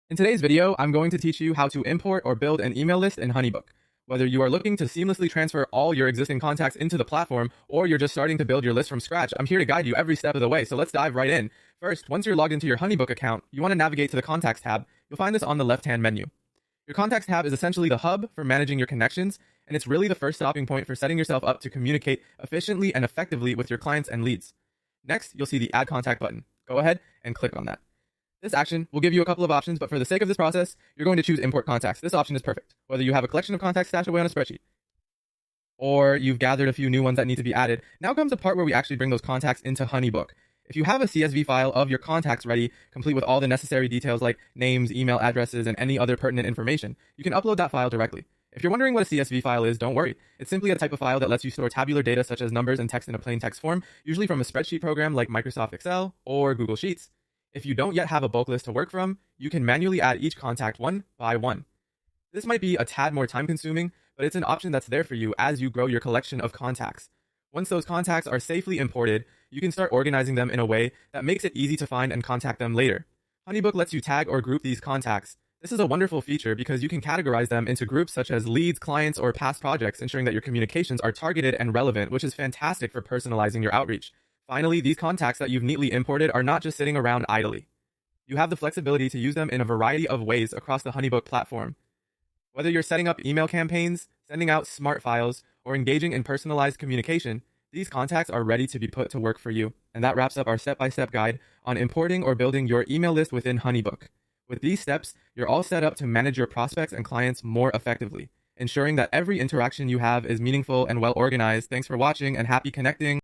In today's video, I'm going to teach you how to import or build an email list in HoneyBook. Whether you are looking to seamlessly transfer all your existing contacts into the platform, or you're just starting to build your list from scratch, I'm here to guide you every step of the way, so let's dive right in. First, once you're logged into your HoneyBook account, you want to navigate to the Contacts tab. You'll find this on the left-hand menu. Your Contacts tab is essentially the hub for managing your connections, and it's really the first stopping point for setting yourself up to communicate efficiently and effectively with your clients and leads. Next, you'll see the Add Contact button. Go ahead and click on that. This action will give you a couple of options, but for the sake of this process, you're going to choose Import Contacts. This option is perfect. Whether you have a collection of contacts stashed away on a spreadsheet, or you've gathered a few new ones that need to be added, now comes the part where we actually bring those contacts into HoneyBook. If you have a CSV file of your contacts ready, complete with all the necessary details like names, email addresses, and any other pertinent information, you can upload that file directly. If you're wondering what a CSV file is, don't worry. It's simply a type of file that lets you store tabular data such as numbers and text in a plain text form, usually from a spreadsheet program like Microsoft Excel or Google Sheets. If you don't yet have a bulk list to work from, you can manually add each contact one by one. This might be a tad more time consuming, but it's an option that's there for you as you grow your collection of contacts. Once those contacts are safely imported, you can start organizing them in a way that makes it easy to find and contact them later. HoneyBook lets you tag or group these contacts. This is a wonderful feature because you can categorize them into groups such as leads, clients, or past projects, ensuring that your communications are targeted and relevant, which is fantastic for personalizing your outreach. Finally, these contacts that you've neatly imported are not just sitting around idly. You have the flexibility to use them in a variety of ways across the HoneyBook platform. Whether you're setting up email campaigns, sending out smart files, or engaging in personalized communication, these contacts are ready to be put to work for you. And that wraps up our step-by-step guide on importing or building your email list within HoneyBook. With these steps, you're all set up to manage your prospects and clients more effectively, ensuring that every interaction you have is meaningful and well organized. Thanks for watching and happy connecting.